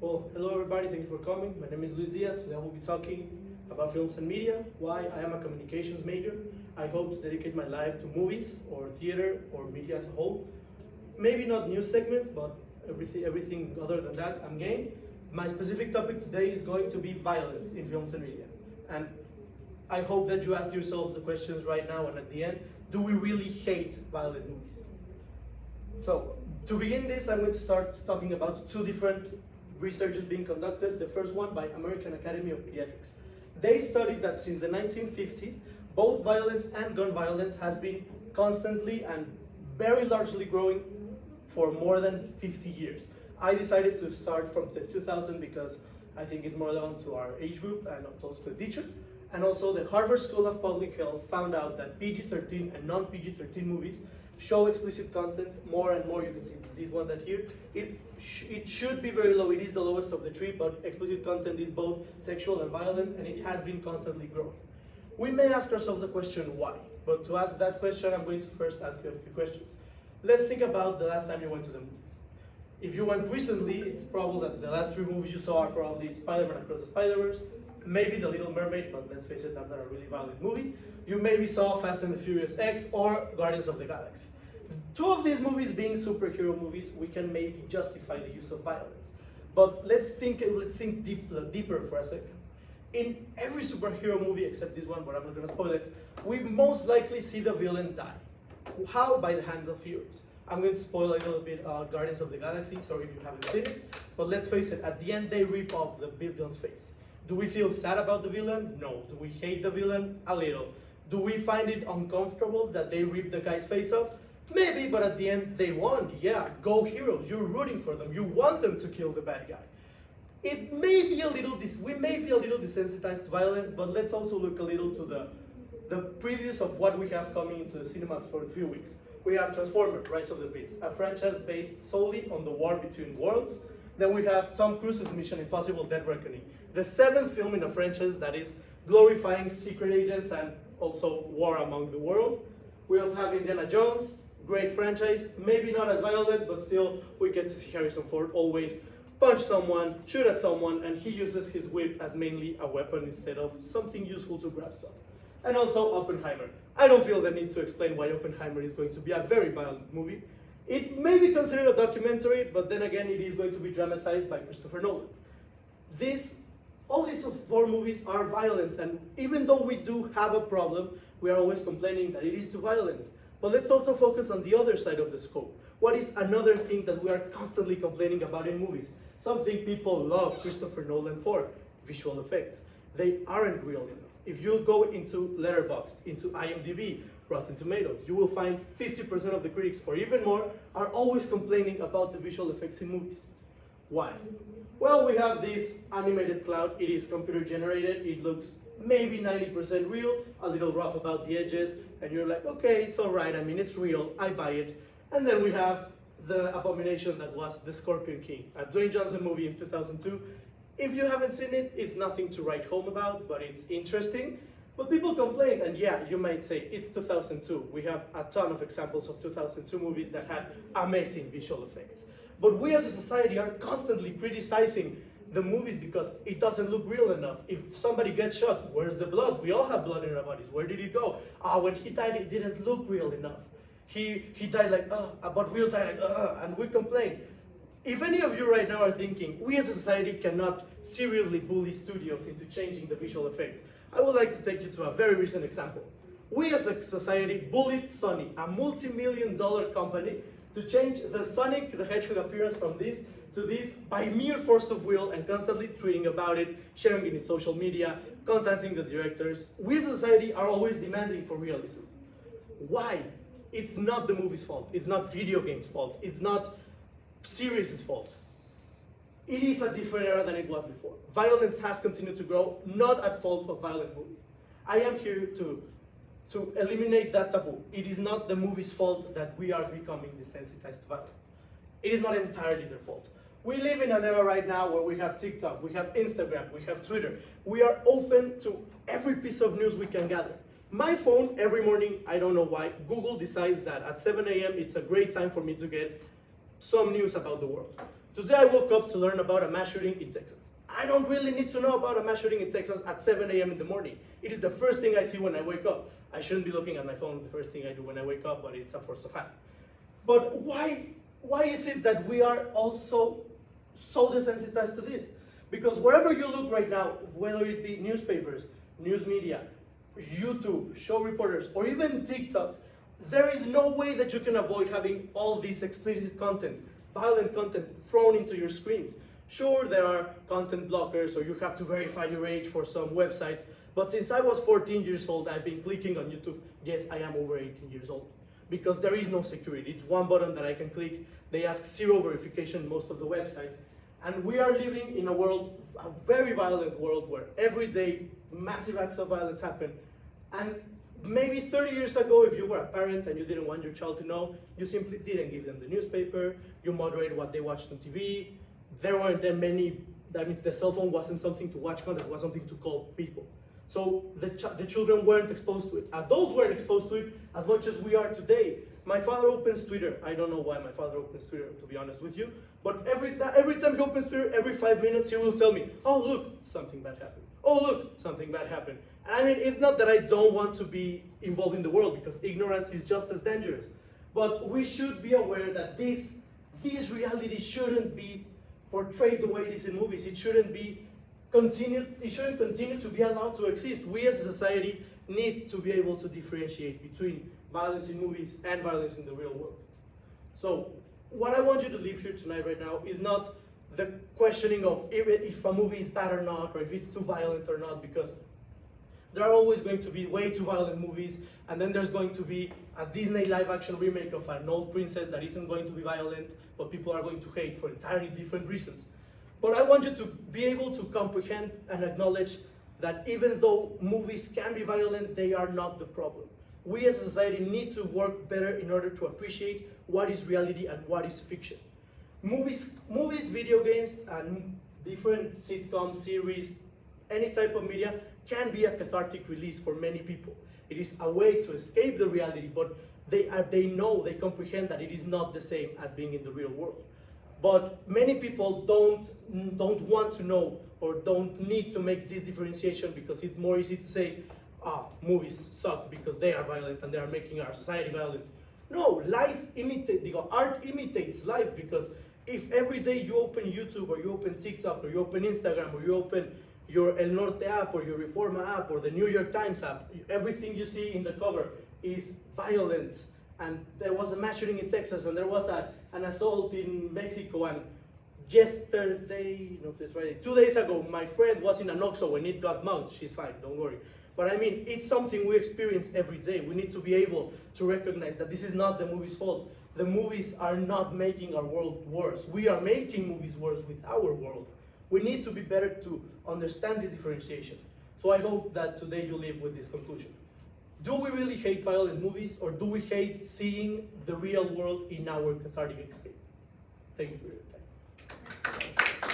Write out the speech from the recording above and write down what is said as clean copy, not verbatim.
Well, hello everybody, thank you for coming. My name is Luis Diaz. Today I will be talking about films and media, why I am a communications major. I hope to dedicate my life to movies or theater or media as a whole. Maybe not news segments, but everything other than that, I'm game. My specific topic today is going to be violence in films and media. And I hope that you ask yourselves the questions right now and at the end, do we really hate violent movies? So, to begin this, I'm going to start talking about two different researches being conducted. The first one by American Academy of Pediatrics. They studied that since the 1950s, both violence and gun violence has been constantly and very largely growing for more than 50 years. I decided to start from the 2000 because I think it's more relevant to our age group and also to the teacher. And also the Harvard School of Public Health found out that PG-13 and non-PG-13 movies show explicit content more and more. You can see it's this one that here. It should be very low. It is the lowest of the three, but explicit content is both sexual and violent, and it has been constantly growing. We may ask ourselves the question why, but to ask that question, I'm going to first ask you a few questions. Let's think about the last time you went to the movies. If you went recently, it's probable that the last three movies you saw are probably Spider-Man Across the Spider-Verse, maybe The Little Mermaid, but let's face it, that's not a really violent movie. You maybe saw Fast and the Furious X or Guardians of the Galaxy. Two of these movies being superhero movies, we can maybe justify the use of violence. But let's think deeper for a second. In every superhero movie, except this one, but I'm not gonna spoil it, we most likely see the villain die. How? By the hand of heroes. I'm going to spoil a little bit Guardians of the Galaxy, sorry if you haven't seen it, but let's face it, at the end they rip off the villain's face. Do we feel sad about the villain? No. Do we hate the villain? A little. Do we find it uncomfortable that they rip the guy's face off? Maybe, but at the end they won. Yeah, go heroes. You're rooting for them. You want them to kill the bad guy. It may be a little, we may be a little desensitized to violence, but let's also look a little to the previews of what we have coming into the cinema for a few weeks. We have Transformers: Rise of the Beast, a franchise based solely on the war between worlds. Then we have Tom Cruise's Mission Impossible: Dead Reckoning, the seventh film in a franchise that is glorifying secret agents and also war among the world. We also have Indiana Jones, great franchise, maybe not as violent, but still we get to see Harrison Ford always punch someone, shoot at someone, and he uses his whip as mainly a weapon instead of something useful to grab stuff. And also Oppenheimer. I don't feel the need to explain why Oppenheimer is going to be a very violent movie. It may be considered a documentary, but then again it is going to be dramatized by Christopher Nolan. All these four movies are violent, and even though we do have a problem, we are always complaining that it is too violent. But let's also focus on the other side of the scope. What is another thing that we are constantly complaining about in movies? Something people love Christopher Nolan for: visual effects. They aren't real enough. If you go into Letterboxd, into IMDb, Rotten Tomatoes, you will find 50% of the critics, or even more, are always complaining about the visual effects in movies. Why? Well, we have this animated cloud. It is computer generated. It looks maybe 90% real, a little rough about the edges, and you're like, okay, it's all right. I mean, it's real. I buy it. And then we have the abomination that was The Scorpion King, a Dwayne Johnson movie in 2002. If you haven't seen it, it's nothing to write home about, but it's interesting. But people complain, and yeah, you might say, it's 2002. We have a ton of examples of 2002 movies that had amazing visual effects. But we as a society are constantly criticizing the movies because it doesn't look real enough. If somebody gets shot, where's the blood? We all have blood in our bodies. Where did it go? When he died, it didn't look real enough. He died like, but real died like, and we complain. If any of you right now are thinking, we as a society cannot seriously bully studios into changing the visual effects, I would like to take you to a very recent example. We as a society bullied Sony, a multi-million-dollar company, to change the Sonic the Hedgehog appearance from this to this by mere force of will and constantly tweeting about it, sharing it in social media, contacting the directors. We as a society are always demanding for realism. Why? It's not the movie's fault. It's not video games' fault. It's not series' fault. It is a different era than it was before. Violence has continued to grow, not at fault of violent movies. I am here to eliminate that taboo. It is not the movie's fault that we are becoming desensitized to violence. It is not entirely their fault. We live in an era right now where we have TikTok, we have Instagram, we have Twitter. We are open to every piece of news we can gather. My phone, every morning, I don't know why, Google decides that at 7 a.m. it's a great time for me to get some news about the world. Today I woke up to learn about a mass shooting in Texas. I don't really need to know about a mass shooting in Texas at 7 a.m. in the morning. It is the first thing I see when I wake up. I shouldn't be looking at my phone the first thing I do when I wake up, but it's a force of fact. But why is it that we are also so desensitized to this? Because wherever you look right now, whether it be newspapers, news media, YouTube, show reporters, or even TikTok, there is no way that you can avoid having all this explicit content, violent content thrown into your screens. Sure, there are content blockers, or you have to verify your age for some websites, but since I was 14 years old, I've been clicking on YouTube. Yes, I am over 18 years old, because there is no security. It's one button that I can click. They ask zero verification in most of the websites. And we are living in a world, a very violent world, where every day massive acts of violence happen. And maybe 30 years ago, if you were a parent and you didn't want your child to know, you simply didn't give them the newspaper, you moderated what they watched on TV. There weren't that many, that means the cell phone wasn't something to watch content, it was something to call people. So the children weren't exposed to it. Adults weren't exposed to it as much as we are today. My father opens Twitter. I don't know why my father opens Twitter, to be honest with you. But every time he opens Twitter, every 5 minutes, he will tell me, oh, look, something bad happened. Oh, look, something bad happened. And I mean, it's not that I don't want to be involved in the world, because ignorance is just as dangerous. But we should be aware that this reality shouldn't be portrayed the way it is in movies. It shouldn't continue to be allowed to exist. We as a society need to be able to differentiate between violence in movies and violence in the real world. So what I want you to leave here tonight right now is not the questioning of if a movie is bad or not, or if it's too violent or not, because there are always going to be way too violent movies, and then there's going to be a Disney live-action remake of an old princess that isn't going to be violent, but people are going to hate for entirely different reasons. But I want you to be able to comprehend and acknowledge that even though movies can be violent, they are not the problem. We as a society need to work better in order to appreciate what is reality and what is fiction. Movies, video games, and different sitcoms, series, any type of media can be a cathartic release for many people. It is a way to escape the reality, but they comprehend that it is not the same as being in the real world. But many people don't want to know, or don't need to make this differentiation, because it's more easy to say, movies suck because they are violent and they are making our society violent. No, art imitates life, because if every day you open YouTube, or you open TikTok, or you open Instagram, or you open your El Norte app, or your Reforma app, or the New York Times app, everything you see in the cover is violence. And there was a mass shooting in Texas, and there was an assault in Mexico, and yesterday, no, it's Friday, 2 days ago, my friend was in an OXXO and it got mugged. She's fine, don't worry. But I mean, it's something we experience every day. We need to be able to recognize that this is not the movie's fault. The movies are not making our world worse. We are making movies worse with our world. We need to be better to understand this differentiation. So I hope that today you leave with this conclusion. Do we really hate violent movies, or do we hate seeing the real world in our cathartic escape? Thank you for your time.